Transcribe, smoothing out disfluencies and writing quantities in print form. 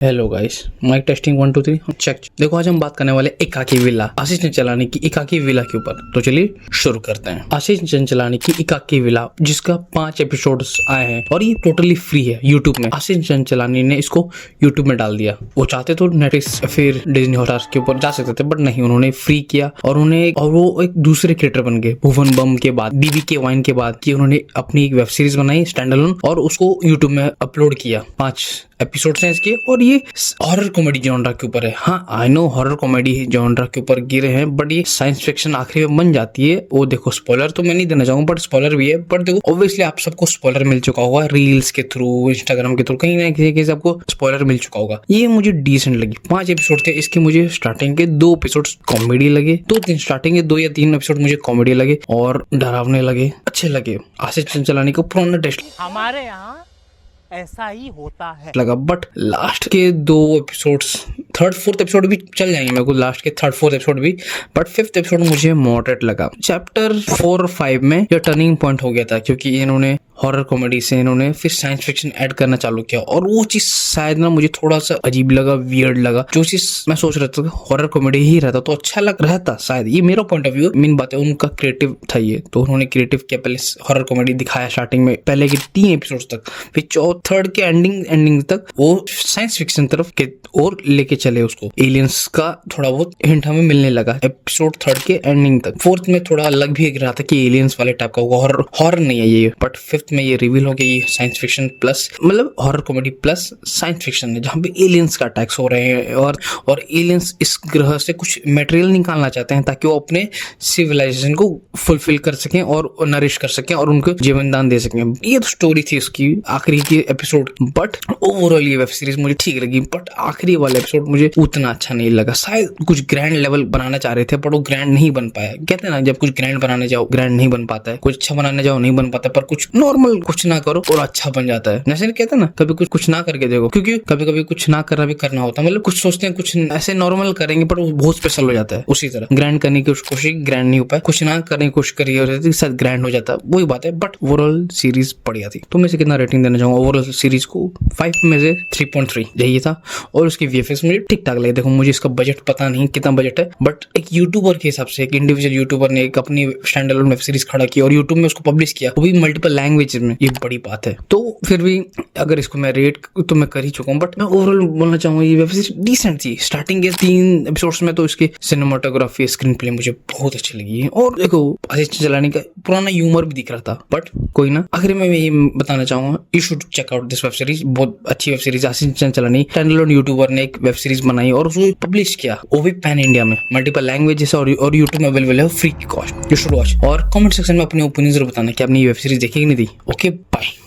Hello guys, mike testing 1 2 3 check. देखो आज हम बात करने वाले एकाकी विला, आशीष चंचलानी की एकाकी विला के ऊपर। तो चलिए शुरू करते हैं। आशीष चंचलानी की एकाकी विला, जिसका 5 एपिसोड्स आए हैं और ये टोटली फ्री है यूट्यूब में। आशीष चंचलानी ने इसको यूट्यूब में डाल दिया। वो चाहते तो नेटफ्लिक्स फिर डिज्नी हॉटस्टार के ऊपर जा सकते थे, बट नहीं, उन्होंने फ्री किया और वो एक दूसरे क्रिएटर बन गए। भुवन बम के बाद, बीबी के वाइन के बाद, कि उन्होंने अपनी एक वेब सीरीज बनाई स्टैंड अलोन और उसको यूट्यूब में अपलोड किया। 5 एपिसोड्स हैं इसके और ये हॉरर कॉमेडी जॉनरा के ऊपर है। हाँ, I know horror comedy genre के ऊपर गिरे हैं, बट ये साइंस फिक्शन आखिरी में बन जाती है। वो देखो, स्पॉइलर तो मैं नहीं देना चाहूंगा, बट स्पॉइलर भी है। बट देखो, ऑब्वियसली आप सबको स्पॉइलर मिल चुका होगा रील्स के थ्रू, इंस्टाग्राम के थ्रू, कहीं ना कहीं से आपको स्पॉइलर मिल चुका होगा। ये मुझे डिसेंट लगी। 5 एपिसोड थे इसके। मुझे स्टार्टिंग के 2 एपिसोड कॉमेडी लगे, 2-3 स्टार्टिंग के 2 या 3 एपिसोड मुझे कॉमेडी लगे और डरावने लगे, अच्छे लगे। आशीष चंचलानी को पुराना टेस्ट हमारे यहाँ ऐसा ही होता है लगा। बट लास्ट के 2 एपिसोड्स, 3rd 4th एपिसोड भी चल जाएंगे मेरे को, लास्ट के 3rd 4th एपिसोड भी, बट 5th एपिसोड मुझे मॉडरेट लगा। चैप्टर 4 और 5 में यह टर्निंग पॉइंट हो गया था, क्योंकि इन्होंने हॉरर कॉमेडी से इन्होंने फिर साइंस फिक्शन ऐड करना चालू किया और वो चीज शायद ना मुझे थोड़ा सा अजीब लगा, वियर्ड लगा। जो चीज मैं सोच रहा था हॉरर कॉमेडी ही रहता तो अच्छा लग रहता शायद। ये मेरा पॉइंट ऑफ व्यू, मेन बात है, उनका क्रिएटिव था ये, तो उन्होंने क्रिएटिव किया। पहले हॉरर कॉमेडी दिखाया स्टार्टिंग में, पहले के 3 एपिसोड तक, फिर 3rd के एंडिंग तक वो साइंस फिक्शन तरफ के और लेके चले उसको। एलियंस का थोड़ा बहुत हिंट हमें मिलने लगा एपिसोड 3rd के एंडिंग तक। 4th में थोड़ा अलग भी रहा था कि एलियंस वाले टाइप का होगा, हॉरर नहीं है ये। बट 5th में ये रिवील हो गया ये साइंस फिक्शन प्लस, मतलब horror comedy plus science fiction है, जहाँ पे एलियंस का अटैक्स हो रहे हैं और एलियंस इस ग्रह से कुछ मटेरियल निकालना चाहते हैं ताकि वो अपने सिविलाइजेशन को फुलफिल कर सकें और नरिश कर सकें और उनको जीवन दान दे सकें। ये तो स्टोरी थी उसकी आखिरी की एपिसोड। बट ओवरऑल ये वेब सीरीज मुझे ठीक लगी, बट आखिरी वाला एपिसोड मुझे उतना अच्छा नहीं लगा। शायद कुछ ग्रैंड लेवल बनाना चाह रहे थे, बट वो ग्रैंड नहीं बन पाया। कहते हैं ना, जब कुछ ग्रैंड बनाने जाओ ग्रैंड नहीं बन पाता है, कुछ अच्छा बनाने जाओ नहीं बन पाता, पर कुछ नॉर्मल कुछ ना करो और अच्छा बन जाता है। जैसे कहते हैं ना, कभी कुछ ना करके देखो, क्योंकि कभी कभी कुछ ना करना भी करना होता है। मतलब कुछ सोचते हैं कुछ ऐसे नॉर्मल करेंगे, पर वो बहुत स्पेशल हो जाता है। उसी तरह ग्रैंड करने की कोशिश, ग्रैंड नहीं हो पाया, कुछ ना करने की कोशिश करिए शायद ग्रैंड हो जाता है, वही बात है। बट ओवरऑल सीरीज बढ़िया थी। तो मैं इसे कितना रेटिंग देना चाहूंगा ओवरऑल सीरीज को? 5 में से 3.3 यही था। और उसकी वीएफएक्स मुझे ठीक ठाक लगे। देखो, मुझे इसका बजट पता नहीं कितना बजट है, बट एक यूट्यूबर के हिसाब से, एक इंडिविजुअल यूट्यूबर ने एक अपनी स्टैंड अलोन वेब सीरीज खड़ा की और यूट्यूब में उसको पब्लिश किया, वो भी मल्टीपल लैंग्वेज में, ये बड़ी बात है। तो फिर भी अगर इसको मैं रेट तो मैं कर ही चुका हूँ, बट मैं ओवरऑल बोलना चाहूंगा ये वेब सीरीज डिसेंट थी। स्टार्टिंग के 3 एपिसोड्स में तो इसकी सिनेमाटोग्राफी, स्क्रीन प्ले मुझे बहुत अच्छी लगी है। और देखो, आशीष चंचलानी का पुराना ह्यूमर भी दिख रहा था, बट कोई ना। आखिर में मैं ये बताना चाहूंगा, you should check out this web series. बहुत अच्छी web series. Ashish Chanchlani stand alone YouTuber ने एक वेब सीरीज बनाई और उसको पब्लिश किया, वो भी पैन इंडिया में, मल्टीपल लैंग्वेजेस और यूट्यूब में अवेलेबल है free cost. You should watch. और कमेंट सेक्शन में अपने ओपिनियन जरूर बताना कि आपने ये वेब सीरीज देखी कि नहीं थी। Okay, bye.